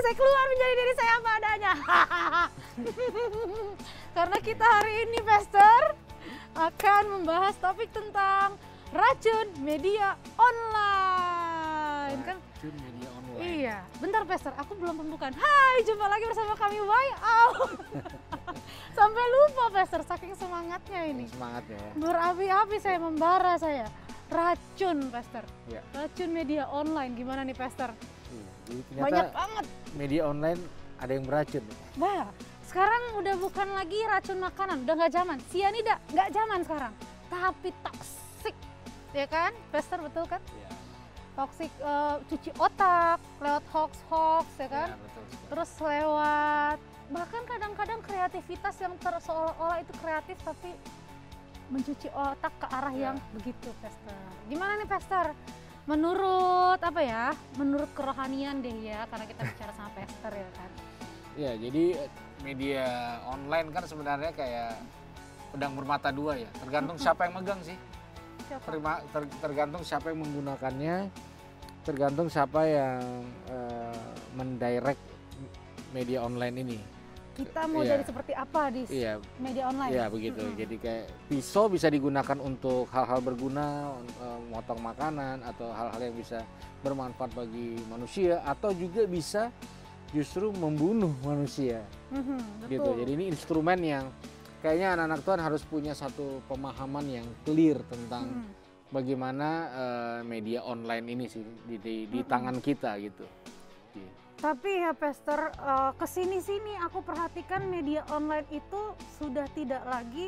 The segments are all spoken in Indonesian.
saya keluar menjadi diri saya apa adanya. Karena kita hari ini, Pastor, akan membahas topik tentang racun media online. Kan? Racun media online. Iya, bentar Pastor, aku belum pembukaan. Hai, jumpa lagi bersama kami Why Out. Sampai lupa Pastor, saking semangatnya ini. Semangatnya ya. Berapi-api saya, membara saya. Racun Pastor, Ya. racun media online, gimana nih Pastor? Iya. Jadi ternyata Banyak banget. media online ada yang beracun. Wah, sekarang udah bukan lagi racun makanan, udah nggak zaman. Sianida nggak zaman sekarang, tapi toksik, ya kan, Pastor, betul kan? Iya. Toksik, cuci otak lewat hoax, ya kan? Ya, betul sekali. Terus lewat bahkan kadang-kadang kreativitas yang seolah-olah itu kreatif tapi mencuci otak ke arah Ya. yang begitu, Pastor. Gimana nih Pastor? Menurut apa ya? Menurut kerohanian deh ya, karena kita bicara sama Pastor ya kan. Ya, jadi media online kan sebenarnya kayak pedang bermata dua ya. Tergantung siapa yang megang sih. Siapa? Tergantung siapa yang menggunakannya. Tergantung siapa yang mendirect media online ini. Kita mau Iya. jadi seperti apa di Iya, media online? iya begitu. Jadi kayak pisau bisa digunakan untuk hal-hal berguna, motong makanan atau hal-hal yang bisa bermanfaat bagi manusia, atau juga bisa justru membunuh manusia. Betul. Gitu. Jadi ini instrumen yang kayaknya anak-anak Tuhan harus punya satu pemahaman yang clear tentang bagaimana media online ini sih di tangan kita gitu. Iya. Tapi ya Pastor, kesini-sini aku perhatikan media online itu sudah tidak lagi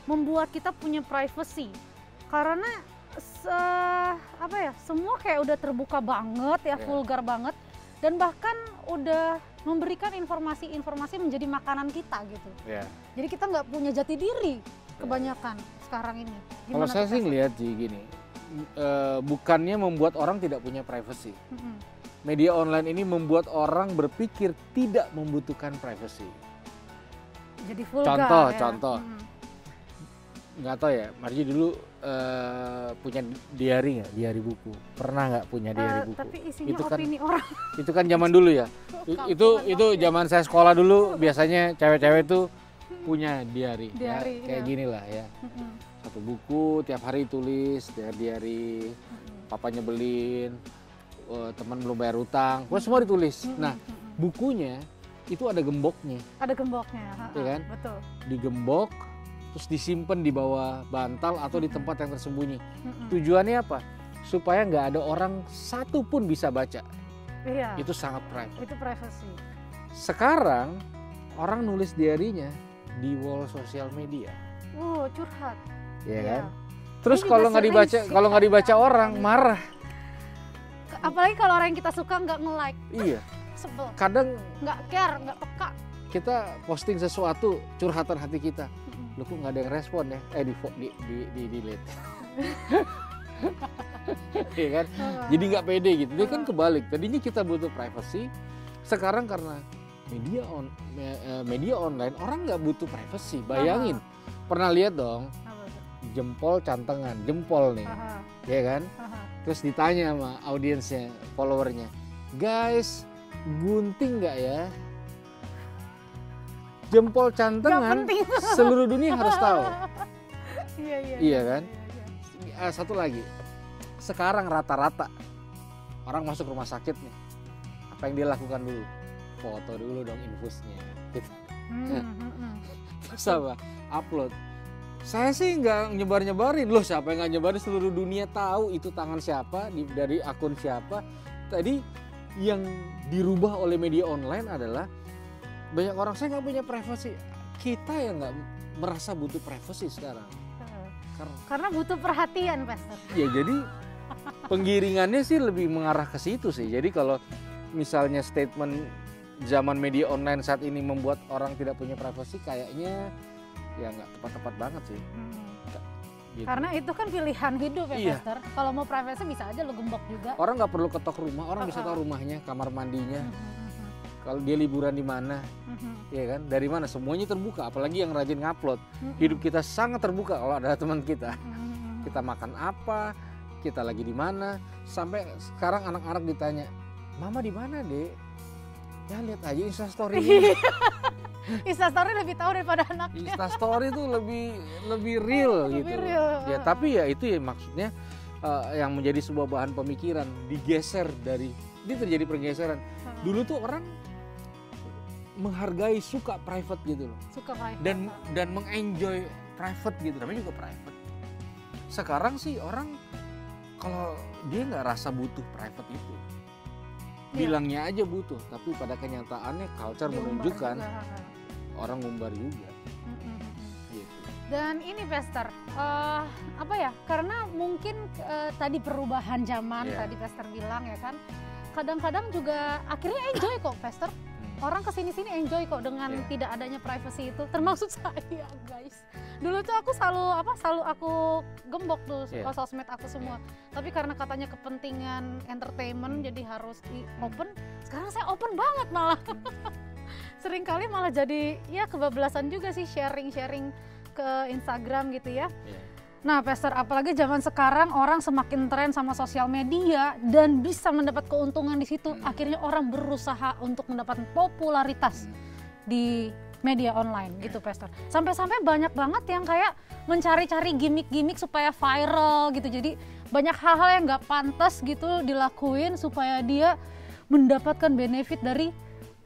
membuat kita punya privacy. Karena semua kayak udah terbuka banget ya, vulgar banget, dan bahkan udah memberikan informasi-informasi menjadi makanan kita gitu. Yeah. Jadi kita nggak punya jati diri kebanyakan sekarang ini. Kalau Gimana saya tuh, sih Pastor? ngelihat sih gini, bukannya membuat orang tidak punya privacy. Media online ini membuat orang berpikir tidak membutuhkan privacy. Jadi vulgar ya. Contoh. Nggak tahu ya, Marji dulu punya diary nggak? Diary buku. Pernah nggak punya diary buku? Tapi isinya Itu kan- opini orang. Itu kan zaman dulu ya. Itu zaman saya sekolah dulu, biasanya cewek-cewek tuh punya diary. Diary, Ya, kayak iya. gini lah ya. Satu buku, tiap hari tulis diary. Papa nyebelin, teman belum bayar utang, semua ditulis. Nah, bukunya itu ada gemboknya, Ada gemboknya, Iya kan? betul. digembok, terus disimpan di bawah bantal atau di tempat yang tersembunyi. Tujuannya apa? Supaya nggak ada orang satu pun bisa baca. Iya. Itu sangat private. Itu privacy. Sekarang orang nulis diarinya di wall sosial media, Curhat. ya Iya. kan? Terus Ini kalau juga nggak dibaca, sering sih. kalau nggak dibaca orang marah. Apalagi kalau orang yang kita suka nggak nge-like, Iya. sebel, Kadang nggak care, nggak peka. kita posting sesuatu curhatan hati kita, lu kok nggak ada yang respon ya? Di delete. Iya kan? Jadi nggak pede gitu. Dia kan kebalik. Tadinya kita butuh privacy, sekarang karena media online orang nggak butuh privacy. Bayangin, pernah lihat dong Apa tuh? jempol cantengan, jempol nih, Aha, ya kan? aha. Terus ditanya sama audiensnya, followernya, guys, gunting nggak ya? Jempol Nggak cantengan penting. seluruh dunia harus tahu. Iya, iya. Iya kan? Iya. Satu lagi, sekarang rata-rata orang masuk rumah sakit nih, apa yang dia lakukan dulu? Foto dulu dong infusnya. Gitu. Terus apa? Upload. Saya sih nggak nyebar-nyebarin loh, siapa yang nggak nyebarin, seluruh dunia tahu itu tangan siapa, dari akun siapa. Tadi yang dirubah oleh media online adalah banyak orang, saya nggak punya privasi. Kita yang nggak merasa butuh privasi sekarang. Karena butuh perhatian, Pastor. Ya jadi penggiringannya sih lebih mengarah ke situ sih. Jadi kalau misalnya statement zaman media online saat ini membuat orang tidak punya privasi, kayaknya ya nggak tepat-tepat banget sih. Gitu. Karena itu kan pilihan hidup ya, Iya. Pastor. Kalau mau privacy bisa aja lo gembok juga. Orang nggak perlu ketok rumah, orang bisa tahu rumahnya, kamar mandinya, kalau dia liburan di mana, ya kan? Dari mana? Semuanya terbuka. Apalagi yang rajin ngupload, hidup kita sangat terbuka kalau ada teman kita. Kita makan apa, kita lagi di mana. Sampai sekarang anak-anak ditanya, Mama di mana, Dek? Ya lihat aja Instastory. Instastory lebih tahu daripada anaknya. Instastory tuh lebih real Lebih gitu. real. Ya tapi ya itu ya maksudnya yang menjadi sebuah bahan pemikiran digeser dari ini terjadi pergeseran. Dulu tuh orang menghargai suka private gitu loh. Suka private. Dan mengenjoy private gitu. Namanya juga private. Sekarang sih orang kalau dia nggak rasa butuh private itu. Bilangnya aja butuh, tapi pada kenyataannya culture menunjukkan orang ngumbar juga. Gitu. Dan ini Pester, apa ya? Karena mungkin tadi perubahan zaman tadi Pester bilang ya kan. Kadang-kadang juga akhirnya enjoy kok Pester. Orang kesini-sini enjoy kok dengan tidak adanya privacy itu, termasuk saya guys. Dulu tuh aku selalu aku gembok tuh sosmed aku semua. Tapi karena katanya kepentingan entertainment jadi harus di open. Sekarang saya open banget malah. Seringkali malah jadi ya kebablasan juga sih sharing-sharing ke Instagram gitu ya. Nah Pester, apalagi zaman sekarang orang semakin tren sama sosial media dan bisa mendapat keuntungan di situ. Akhirnya orang berusaha untuk mendapatkan popularitas di media online gitu Pester. Sampai-sampai banyak banget yang kayak mencari-cari gimmick-gimmick supaya viral gitu. Jadi banyak hal-hal yang nggak pantas gitu dilakuin supaya dia mendapatkan benefit dari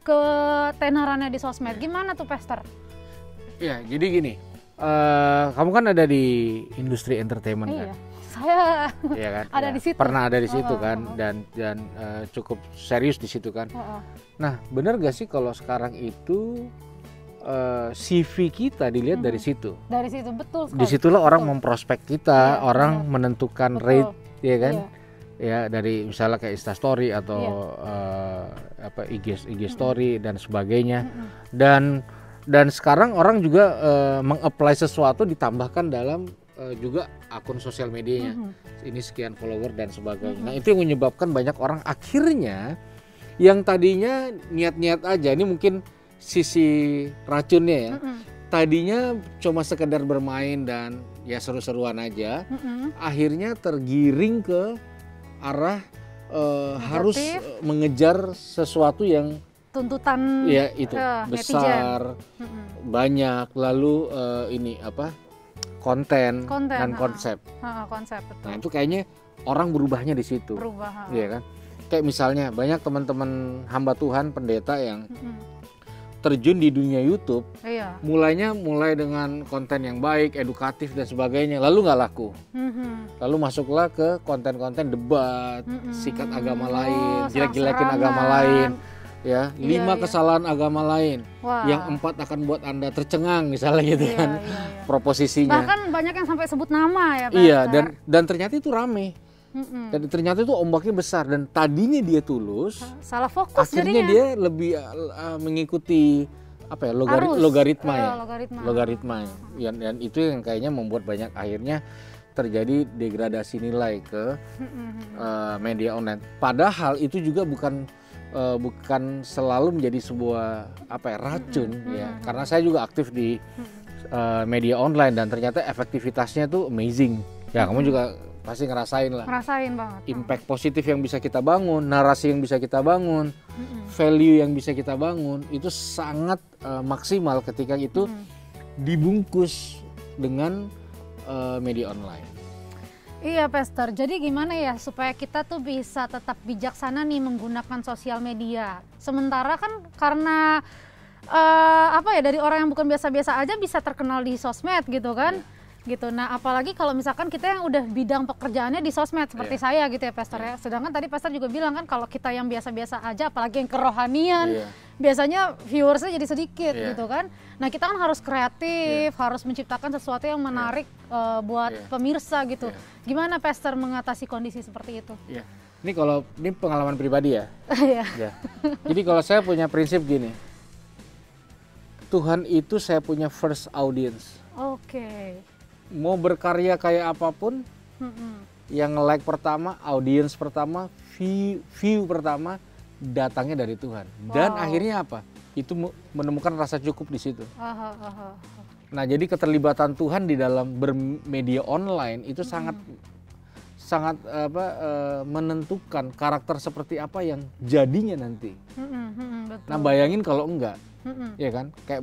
ketenarannya di sosmed. Gimana tuh Pester? Ya jadi gini. Kamu kan ada di industri entertainment kan? Saya ya kan? ada di situ. Pernah ada di situ kan dan cukup serius di situ kan. Nah, benar gak sih kalau sekarang itu CV kita dilihat dari situ? Dari situ betul sekali. Disitulah orang memprospek kita, orang menentukan rate, ya kan? Ya dari misalnya kayak Instastory atau IG story dan sebagainya. Dan sekarang orang juga meng-apply sesuatu ditambahkan dalam juga akun sosial medianya. Ini sekian follower dan sebagainya. Nah, itu yang menyebabkan banyak orang akhirnya yang tadinya niat-niat aja, ini mungkin sisi racunnya ya. Tadinya cuma sekedar bermain dan ya seru-seruan aja. Akhirnya tergiring ke arah harus mengejar sesuatu yang tuntutan ya itu besar, banyak, lalu ini apa konten dan konsep. Betul. Nah itu kayaknya orang berubahnya di situ, ya kan? Kayak misalnya banyak teman-teman hamba Tuhan pendeta yang terjun di dunia YouTube, mulai dengan konten yang baik, edukatif dan sebagainya, lalu nggak laku, lalu masuklah ke konten-konten debat, sikat agama lain, jelek-jelekin agama lain. Ya, 5 kesalahan agama lain, yang 4 akan buat Anda tercengang misalnya gitu kan, proposisinya. Bahkan banyak yang sampai sebut nama ya Pak. Iya, dan ternyata itu rame, dan ternyata itu ombaknya besar, dan tadinya dia tulus, salah fokus akhirnya jadinya. dia lebih mengikuti apa ya logaritma ya, dan itu yang kayaknya membuat banyak akhirnya terjadi degradasi nilai ke media online. Padahal itu juga bukan selalu menjadi sebuah racun ya, karena saya juga aktif di media online dan ternyata efektivitasnya tuh amazing ya. Kamu juga pasti ngerasain banget impact positif yang bisa kita bangun, narasi yang bisa kita bangun, value yang bisa kita bangun itu sangat maksimal ketika itu dibungkus dengan media online. Iya Pester, jadi gimana ya supaya kita tuh bisa tetap bijaksana nih menggunakan sosial media. Sementara kan karena dari orang yang bukan biasa-biasa aja bisa terkenal di sosmed gitu kan. Gitu. Nah, apalagi kalau misalkan kita yang udah bidang pekerjaannya di sosmed seperti saya gitu ya Pester ya. Sedangkan tadi Pester juga bilang kan kalau kita yang biasa-biasa aja apalagi yang kerohanian biasanya viewersnya jadi sedikit gitu kan. Nah, kita kan harus kreatif, harus menciptakan sesuatu yang menarik buat pemirsa gitu. Gimana Pester mengatasi kondisi seperti itu? Ini pengalaman pribadi ya. Jadi kalau saya punya prinsip gini. Tuhan itu saya punya first audience. Mau berkarya kayak apapun, yang like pertama, audience pertama, view pertama datangnya dari Tuhan. Dan akhirnya apa? Itu menemukan rasa cukup di situ. Nah, jadi keterlibatan Tuhan di dalam bermedia online itu menentukan karakter seperti apa yang jadinya nanti. Betul. Nah bayangin kalau enggak, ya kan? Kayak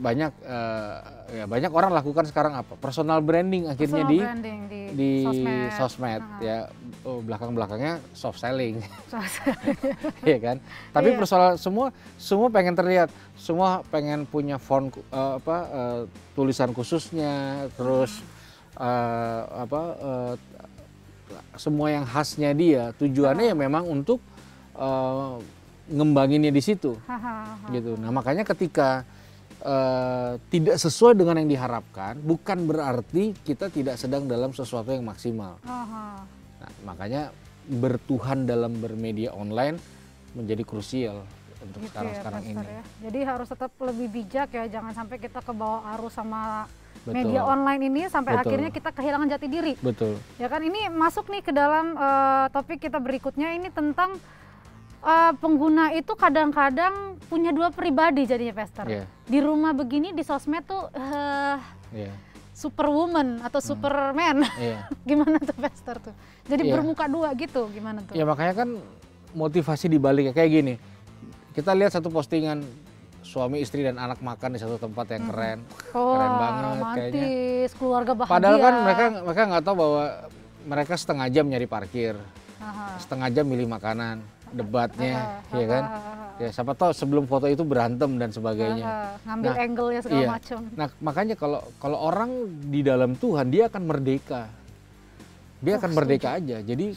banyak orang lakukan sekarang apa? Personal branding akhirnya di sosmed ya, belakang-belakangnya soft selling, ya kan? Tapi persoalan semua pengen terlihat, semua pengen punya font tulisan khususnya, terus semua yang khasnya dia, tujuannya ya memang untuk ngembanginnya di situ, gitu. Nah makanya ketika tidak sesuai dengan yang diharapkan, bukan berarti kita tidak sedang dalam sesuatu yang maksimal. Nah, makanya bertuhan dalam bermedia online menjadi krusial untuk gitu sekarang ini. Ya. Jadi harus tetap lebih bijak ya, jangan sampai kita kebawa arus sama media online ini sampai akhirnya kita kehilangan jati diri. Betul. Ya kan, ini masuk nih ke dalam topik kita berikutnya, ini tentang pengguna itu kadang-kadang punya dua pribadi jadinya, Pastor. Di rumah begini, di sosmed tuh superwoman atau superman. Gimana tuh, Pastor tuh? Jadi bermuka dua gitu, gimana tuh? Ya makanya kan motivasi dibaliknya kayak gini. Kita lihat satu postingan suami, istri, dan anak makan di satu tempat yang keren, keren banget romantis, kayaknya. Keluarga bahagia. Padahal kan mereka nggak tahu bahwa mereka setengah jam nyari parkir, setengah jam milih makanan, debatnya, ya kan? Ya siapa tahu sebelum foto itu berantem dan sebagainya. Ngambil angle-nya segala macam. Nah makanya kalau orang di dalam Tuhan, dia akan merdeka, dia akan merdeka aja. Jadi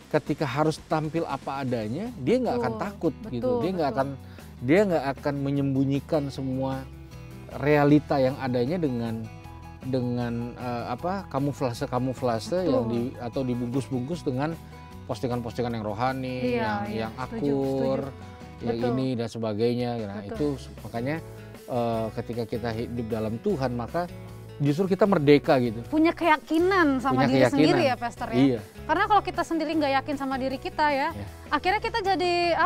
ketika harus tampil apa adanya, dia nggak akan takut gitu. Dia nggak akan menyembunyikan semua realita yang adanya dengan kamuflase atau dibungkus-bungkus dengan postingan-postingan yang rohani, yang akur, yang ini dan sebagainya. Nah itu makanya ketika kita hidup dalam Tuhan, maka justru kita merdeka gitu. Punya keyakinan sama diri sendiri ya, Pastor ya. Iya. Karena kalau kita sendiri nggak yakin sama diri kita ya, akhirnya kita jadi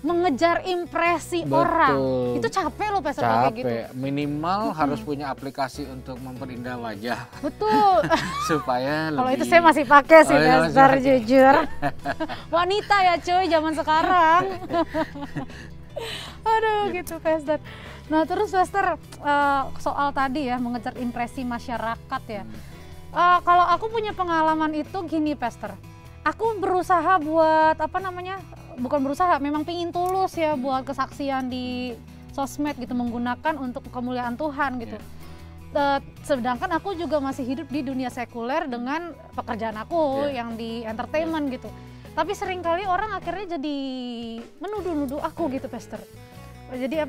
mengejar impresi orang. Itu capek loh, Pastor, kayak gitu. Minimal harus punya aplikasi untuk memperindah wajah. Betul. Supaya lebih. Kalau itu saya masih pakai sih, Pastor, jujur. Wanita ya cuy, zaman sekarang. Aduh gitu, Pastor. Nah terus, Pastor, soal tadi ya mengejar impresi masyarakat ya. Kalau aku punya pengalaman itu gini, Pastor. Aku berusaha buat bukan berusaha, memang pingin tulus ya buat kesaksian di sosmed gitu, menggunakan untuk kemuliaan Tuhan gitu. Sedangkan aku juga masih hidup di dunia sekuler dengan pekerjaan aku yang di entertainment gitu. Tapi seringkali orang akhirnya jadi menuduh-nuduh aku gitu, Pastor. Jadi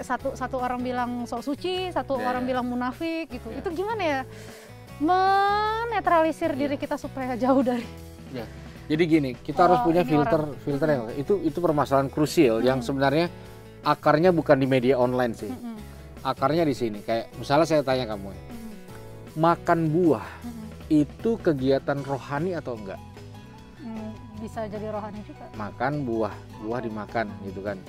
satu orang bilang sok suci, satu orang bilang munafik gitu. Itu gimana ya menetralisir diri kita supaya jauh dari. Jadi gini, kita harus punya filter yang itu permasalahan krusial yang sebenarnya akarnya bukan di media online sih. Akarnya di sini. Kayak misalnya saya tanya kamu, makan buah itu kegiatan rohani atau enggak? Bisa jadi rohani juga. Makan buah dimakan gitu kan.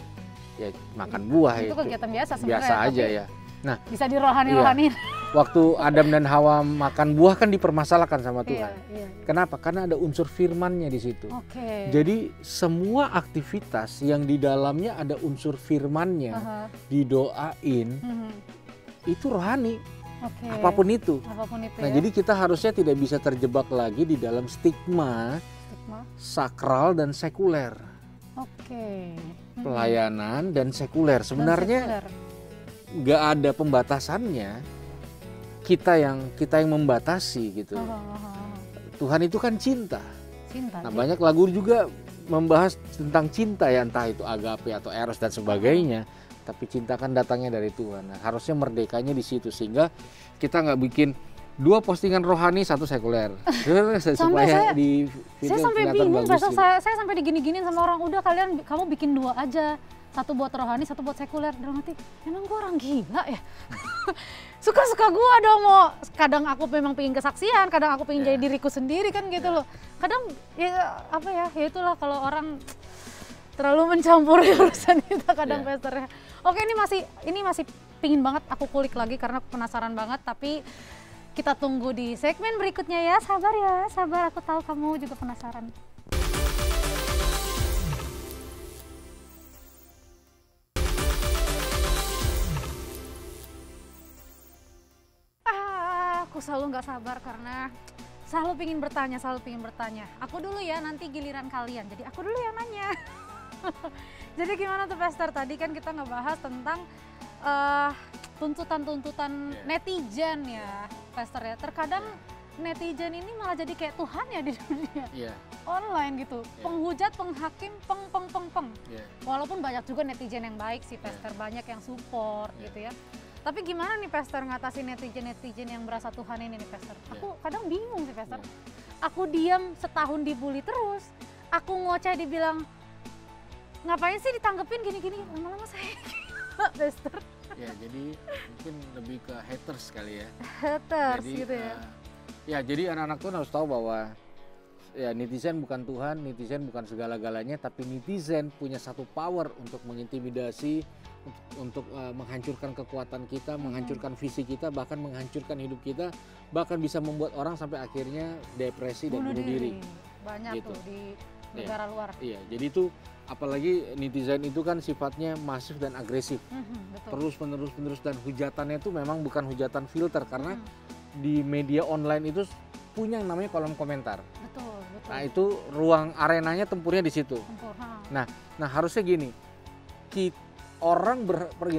Ya makan buah itu kegiatan biasa sebenarnya. Biasa aja ya. Nah, bisa dirohani-rohanin. Waktu Adam dan Hawa makan buah kan dipermasalahkan sama Tuhan. Kenapa? Karena ada unsur firman-nya di situ. Jadi semua aktivitas yang di dalamnya ada unsur firman-nya, didoain, itu rohani. Apapun itu. Nah, jadi kita harusnya tidak bisa terjebak lagi di dalam stigma sakral dan sekuler. Pelayanan dan sekuler sebenarnya nggak ada pembatasannya. Kita yang membatasi gitu. Tuhan itu kan cinta. Nah banyak lagu juga membahas tentang cinta ya, entah itu agape atau eros dan sebagainya. Tapi cinta kan datangnya dari Tuhan. Nah, harusnya merdekanya di situ sehingga kita nggak bikin dua postingan rohani, satu sekuler. Supaya saya sampai bingung, saya sampai digini-giniin sama orang, udah kamu bikin dua aja, satu buat rohani, satu buat sekuler. Dalam hati, emang gue orang gila ya? Suka-suka gue dong, kadang aku memang pengen kesaksian, kadang aku pengen jadi diriku sendiri kan gitu loh. Kadang ya itulah kalau orang terlalu mencampuri urusan kita kadang, Pastor ya. Oke, ini masih pingin banget aku kulik lagi karena aku penasaran banget, tapi Kita tunggu di segmen berikutnya ya, sabar, aku tahu kamu juga penasaran. Aku selalu nggak sabar karena selalu pingin bertanya. Aku dulu ya, nanti giliran kalian. Jadi aku dulu yang nanya. Jadi gimana tuh Pastor? Tadi kan kita ngebahas tentang tuntutan-tuntutan netizen ya, Pastor ya. Terkadang netizen ini malah jadi kayak Tuhan ya di dunia online gitu. Penghujat, penghakim, peng. Walaupun banyak juga netizen yang baik sih Pastor, banyak yang support gitu ya. Tapi gimana nih Pastor ngatasin netizen yang berasa Tuhan ini nih Pastor? Aku kadang bingung sih Pastor. Aku diam setahun dibully terus. Aku ngoceh dibilang, ngapain sih ditanggepin gini-gini? Lama-lama saya Pastor. Ya jadi mungkin lebih ke haters kali ya. Haters jadi, gitu ya. Ya jadi anak-anak tuh harus tahu bahwa ya netizen bukan Tuhan, netizen bukan segala-galanya, tapi netizen punya satu power untuk mengintimidasi, untuk menghancurkan kekuatan kita, menghancurkan visi kita, bahkan menghancurkan hidup kita, bahkan bisa membuat orang sampai akhirnya depresi dan bunuh diri. Banyak gitu. Tuh di negara luar. Iya, jadi itu apalagi netizen itu kan sifatnya masif dan agresif. Terus-menerus dan hujatannya itu memang bukan hujatan filter karena di media online itu punya yang namanya kolom komentar. Betul. Nah, itu ruang arenanya tempurnya di situ. Nah, harusnya gini.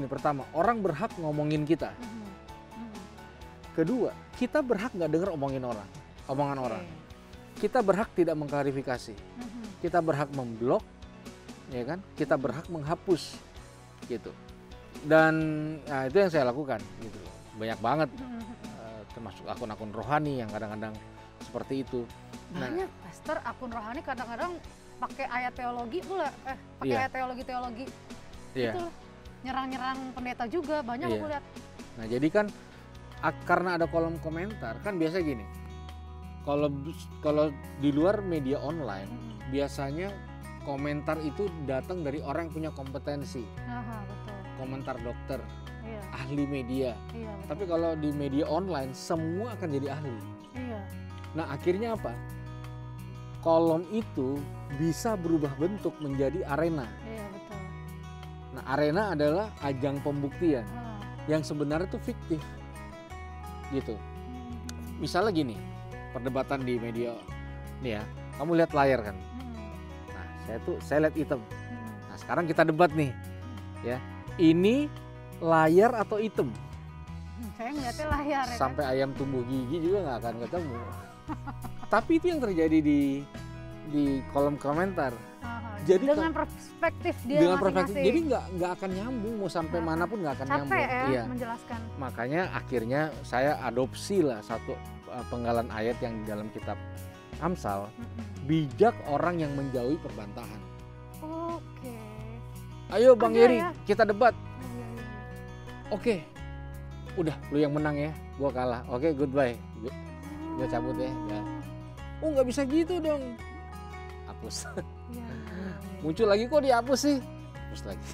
Pertama, orang berhak ngomongin kita. Kedua, kita berhak nggak denger omongan orang. Kita berhak tidak mengklarifikasi. Kita berhak memblok, ya kan? Kita berhak menghapus, gitu. Dan itu yang saya lakukan, gitu. Banyak banget, termasuk akun-akun rohani yang kadang-kadang seperti itu. Banyak, Pastor, akun rohani kadang-kadang pakai ayat teologi pula, ayat teologi. Itu nyerang-nyerang pendeta juga banyak aku lihat. Nah jadi kan karena ada kolom komentar kan biasa gini. Kalau di luar media online biasanya komentar itu datang dari orang yang punya kompetensi. Betul. Komentar dokter, ahli media. Tapi kalau di media online semua akan jadi ahli. Nah akhirnya apa? Kolom itu bisa berubah bentuk menjadi arena. Nah, arena adalah ajang pembuktian yang sebenarnya itu fiktif, gitu. Misalnya gini, perdebatan di media, nih ya, kamu lihat layar kan? Nah, saya lihat item. Nah, sekarang kita debat nih, ya, ini layar atau item? Saya ngeliatnya layar. Ya sampai kan? Ayam tumbuh gigi juga nggak akan ketemu. Tapi itu yang terjadi di kolom komentar. Jadi dengan perspektif dia dengan perspektif, jadi nggak akan nyambung, mau sampai manapun nggak akan nyambung. Capek ya menjelaskan. Makanya akhirnya saya adopsi lah satu penggalan ayat yang di dalam kitab Amsal, bijak orang yang menjauhi perbantahan. Oke. Ayo Bang Yeri, kita debat. Oke, udah lu yang menang ya, gua kalah. Oke, goodbye, gua cabut ya. Oh nggak bisa gitu dong, hapus. Muncul lagi kok dihapus sih, hapus lagi.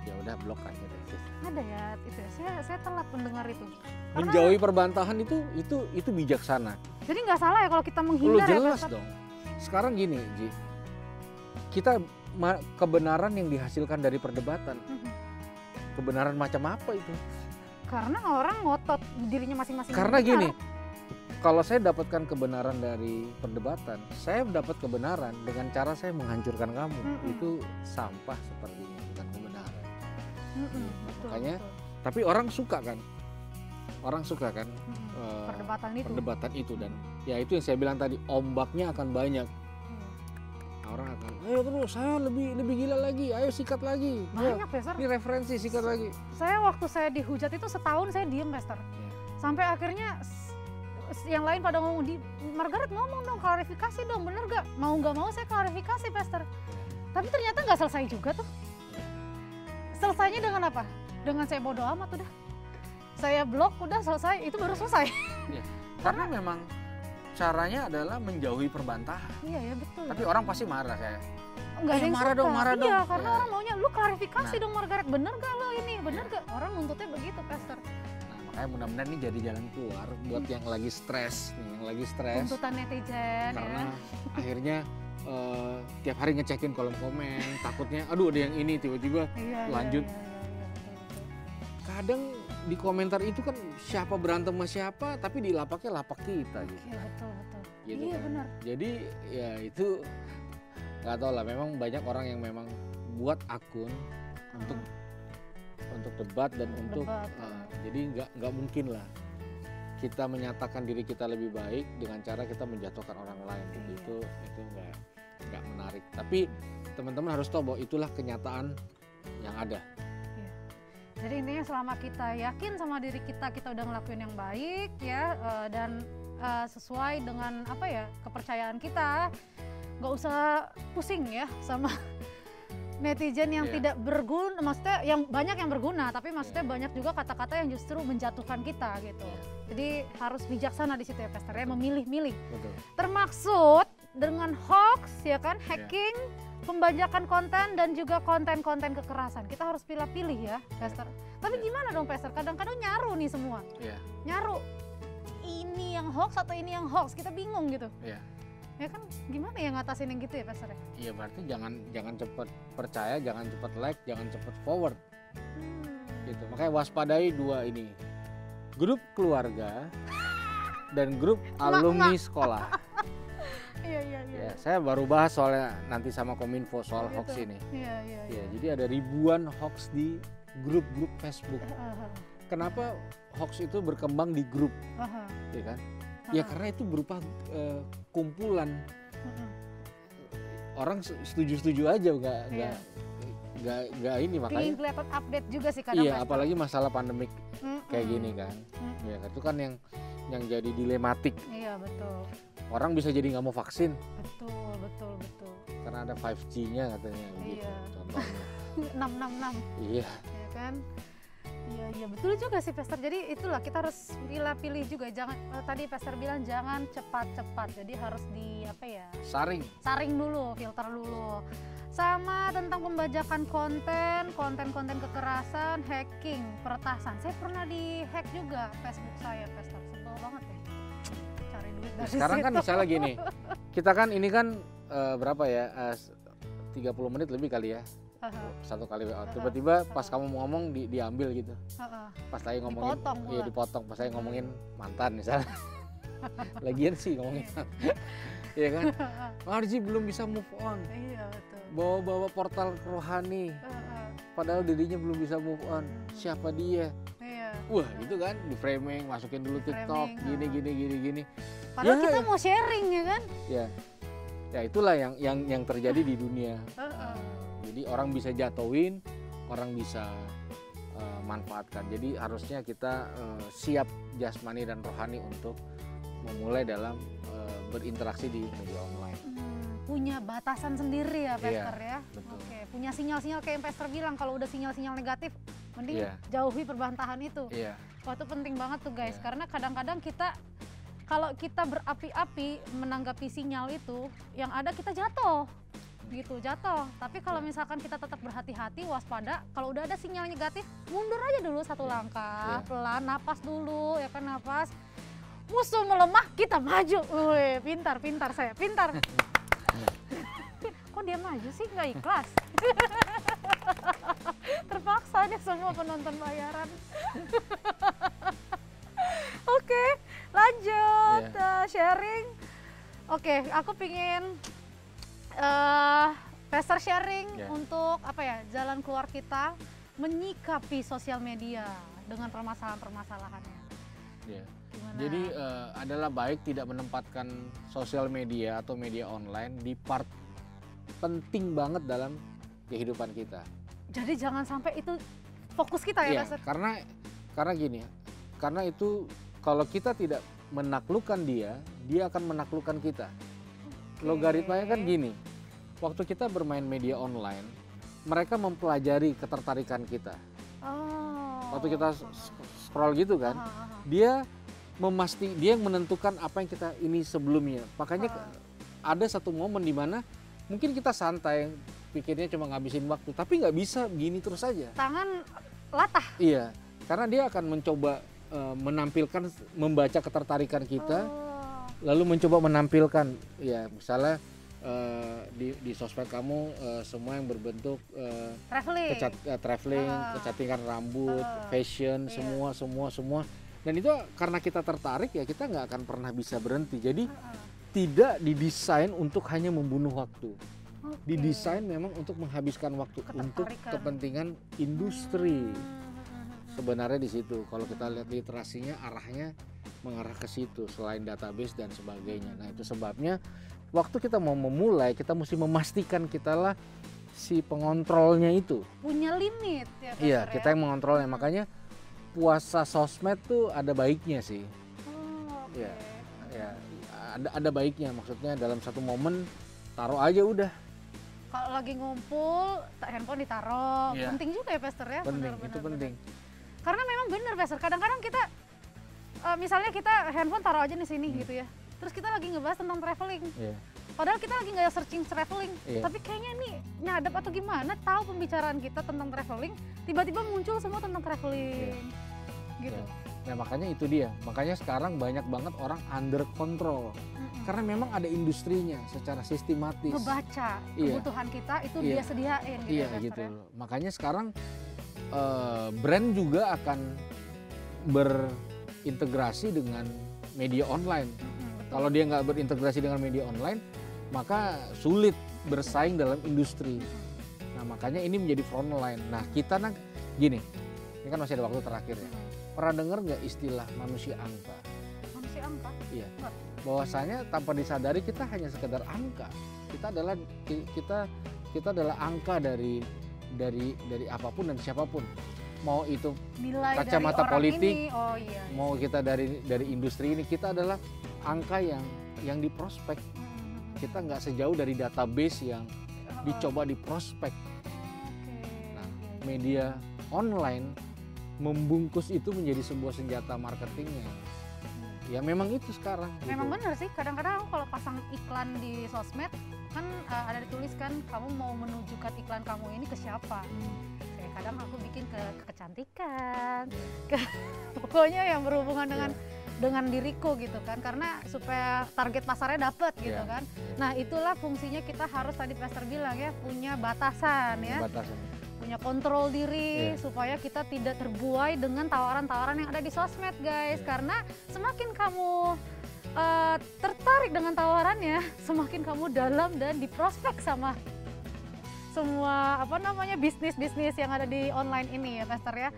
Ya udah blok aja deh. Ada ya itu ya. Saya telat mendengar itu. Menjauhi perbantahan itu bijaksana. Jadi nggak salah ya kalau kita menghindar. Lu jelas dong. Sekarang gini, Ji. Kita kebenaran yang dihasilkan dari perdebatan. Kebenaran macam apa itu? Karena orang ngotot dirinya masing-masing. Karena gini. Kalau saya dapatkan kebenaran dari perdebatan, saya dapat kebenaran dengan cara saya menghancurkan kamu. Itu sampah sepertinya, bukan kebenaran. Makanya, tapi orang suka kan perdebatan itu dan ya itu yang saya bilang tadi, ombaknya akan banyak. Orang akan, ayo terus, saya lebih gila lagi, ayo sikat lagi. Banyak Pastor. Ini referensi, sikat lagi. Waktu saya dihujat itu setahun saya diem Pastor. Sampai akhirnya yang lain pada ngomong, Margaret ngomong dong, klarifikasi dong, bener gak? Mau gak mau saya klarifikasi Pastor. Tapi ternyata gak selesai juga tuh. Selesainya dengan apa? Dengan saya bodo amat udah. Saya blok udah selesai, itu baru selesai. Karena memang caranya adalah menjauhi perbantahan. Iya betul. Tapi orang pasti marah kayak. Enggak ada yang marah dong. Iya, karena orang maunya lu klarifikasi dong Margaret, bener gak lo ini? Bener gak? Orang nuntutnya begitu Pastor. Makanya mudah-mudahan ini jadi jalan keluar buat yang lagi stres nih, yang lagi stres. Tuntutan netizen Karena ya. akhirnya tiap hari ngecekin kolom komen, takutnya aduh ada yang ini tiba-tiba lanjut. Betul. Kadang di komentar itu kan siapa berantem sama siapa, tapi di lapaknya lapak kita gitu. Iya betul. Gitu Iya kan. benar. Jadi ya itu nggak tahu lah, memang banyak orang yang memang buat akun untuk debat dan untuk jadi nggak mungkin lah kita menyatakan diri kita lebih baik dengan cara kita menjatuhkan orang lain. Itu nggak menarik. Tapi teman-teman harus tahu bahwa itulah kenyataan yang ada. Iya. Jadi intinya selama kita yakin sama diri kita udah ngelakuin yang baik ya, dan sesuai dengan apa ya kepercayaan kita, nggak usah pusing ya sama netizen yang tidak berguna, maksudnya yang banyak yang berguna, tapi maksudnya banyak juga kata-kata yang justru menjatuhkan kita gitu. Jadi harus bijaksana di situ ya Pastor ya, memilih-milih. Betul. Termaksud dengan hoax ya kan, hacking, pembajakan konten dan juga konten-konten kekerasan. Kita harus pilih-pilih ya Pastor. Tapi gimana dong Pastor? Kadang-kadang nyaru nih semua. Nyaru. Ini yang hoax atau ini yang hoax? Kita bingung gitu. Ya kan gimana ya ngatasin yang gitu ya Pastor ya? Iya berarti jangan cepat percaya, jangan cepat like, jangan cepat forward. Gitu. Makanya waspadai dua ini. Grup keluarga dan grup alumni sekolah. Iya. Ya, saya baru bahas soalnya nanti sama Kominfo soal hoax ini. Iya. Jadi ada ribuan hoax di grup-grup Facebook. Kenapa hoax itu berkembang di grup? Ya kan? Ya karena itu berupa kumpulan orang setuju-setuju aja, nggak ini makanya. Pengen kelihatan update juga sih kadang. Iya, apalagi masalah pandemik kayak gini kan. Ya itu kan yang jadi dilematik. Iya betul. Orang bisa jadi nggak mau vaksin. Betul. Karena ada 5G-nya katanya. Gitu, contohnya. 666. Iya. Ya kan. Iya betul juga sih Pastor. Jadi itulah kita harus pilih juga. Jangan tadi Pastor bilang jangan cepat-cepat. Jadi harus saring dulu, filter dulu. Sama tentang pembajakan konten kekerasan, hacking, peretasan. Saya pernah di-hack juga Facebook saya Pastor. Sebel banget ya. Cari duit dari Sekarang situ. kan misalnya gini. Kita kan ini kan berapa ya? 30 menit lebih kali ya. Satu kali WA, tiba-tiba pas kamu mau ngomong diambil gitu. Pas lagi ngomongin dipotong, pas lagi ngomongin mantan misalnya. Lagian sih ngomongin. Iya kan? Marji belum bisa move on. Iya betul. Bawa portal rohani. Padahal dirinya belum bisa move on. Siapa dia? Iya. Wah, gitu kan, di framing, masukin dulu TikTok, gini. Padahal kita mau sharing ya kan? Ya itulah yang terjadi di dunia. Jadi orang bisa jatuhin, orang bisa manfaatkan. Jadi harusnya kita siap jasmani dan rohani untuk memulai dalam berinteraksi di media online. Punya batasan sendiri ya Pastor ya. Betul. Oke, punya sinyal-sinyal kayak yang Pastor bilang, kalau udah sinyal-sinyal negatif mending jauhi perbantahan itu. Wah, itu penting banget tuh guys, karena kadang-kadang kalau kita berapi-api menanggapi sinyal itu, yang ada kita jatuh. Tapi kalau misalkan kita tetap berhati-hati, waspada, kalau udah ada sinyal negatif, mundur aja dulu satu langkah, pelan, napas dulu, ya kan, napas. Musuh melemah, kita maju. Wih, pintar saya, pintar. Kok dia maju sih, nggak ikhlas? Terpaksa nih semua penonton bayaran. Oke, lanjut sharing. Oke, aku pingin Pastor sharing untuk jalan keluar kita menyikapi sosial media dengan permasalahan-permasalahannya. Jadi adalah baik tidak menempatkan sosial media atau media online di part penting banget dalam kehidupan kita. Jadi jangan sampai itu fokus kita ya Pastor? Karena gini, karena itu kalau kita tidak menaklukkan dia akan menaklukkan kita. Logaritmanya kan gini, waktu kita bermain media online, mereka mempelajari ketertarikan kita. Waktu kita scroll gitu kan, dia yang menentukan apa yang kita ini sebelumnya. Makanya ada satu momen di mana mungkin kita santai, pikirnya cuma ngabisin waktu, tapi nggak bisa begini terus saja. Tangan latah. Iya, karena dia akan mencoba menampilkan, membaca ketertarikan kita, Oh. lalu mencoba menampilkan, ya misalnya di sosmed kamu semua yang berbentuk Traveling. traveling, kecantikan rambut, fashion, Iya. semua. Dan itu karena kita tertarik ya kita nggak akan pernah bisa berhenti. Jadi tidak didesain untuk hanya membunuh waktu. Oke. Didesain memang untuk menghabiskan waktu untuk Ketertarikan. kepentingan industri. Sebenarnya di situ kalau kita lihat literasinya arahnya mengarah ke situ selain database dan sebagainya. Nah, itu sebabnya waktu kita mau memulai kita mesti memastikan kita lah si pengontrolnya itu. Punya limit ya, Pastor, Iya, ya? kita yang mengontrolnya. Makanya puasa sosmed tuh ada baiknya sih. Oh, oke. Ya, ya ada baiknya. Maksudnya dalam satu momen taruh aja udah. Kalau lagi ngumpul, handphone ditaruh. Iya. Penting juga ya, Pastor ya? Penting, Benar, itu benar, penting. benar. Karena memang benar, Pastor. Kadang-kadang kita, misalnya kita handphone taruh aja di sini gitu ya. Terus kita lagi ngebahas tentang traveling. Iya. Padahal kita lagi nggak searching traveling. Iya. Tapi kayaknya ini nyadap atau gimana, tahu pembicaraan kita tentang traveling, tiba-tiba muncul semua tentang traveling. Gitu. Ya. Nah, makanya itu dia. Makanya sekarang banyak banget orang under control. Karena memang ada industrinya secara sistematis. Ngebaca Iya. kebutuhan kita itu Iya. dia sediain gitu Iya ya, Pastor, gitu. ya? Makanya sekarang brand juga akan berintegrasi dengan media online. Betul. Kalau dia nggak berintegrasi dengan media online, maka sulit bersaing dalam industri. Nah, makanya ini menjadi frontline. Nah, kita gini, ini kan masih ada waktu terakhir ya. Pernah dengar nggak istilah manusia angka? Manusia angka? Iya. Nggak. Bahwasanya tanpa disadari kita hanya sekedar angka. Kita adalah angka dari apapun dan siapapun. Mau itu Nilai kacamata dari orang politik, ini. Oh iya. mau kita dari industri ini, kita adalah angka yang diprospek. Kita nggak sejauh dari database yang dicoba diprospek. Nah, media online membungkus itu menjadi sebuah senjata marketingnya. Ya memang itu sekarang. Memang gitu. benar sih, kadang-kadang aku kalau pasang iklan di sosmed kan ada dituliskan kamu mau menunjukkan iklan kamu ini ke siapa. Kayak kadang aku bikin ke kecantikan, pokoknya yang berhubungan dengan diriku gitu kan, karena supaya target pasarnya dapet gitu Iya. kan. Nah, itulah fungsinya kita harus, tadi Pastor bilang ya, punya batasan ya. Batasan. Punya kontrol diri Iya. supaya kita tidak terbuai dengan tawaran-tawaran yang ada di sosmed, guys. Iya. Karena semakin kamu tertarik dengan tawarannya, semakin kamu dalam dan diprospek sama semua bisnis-bisnis yang ada di online ini ya, Pastor ya.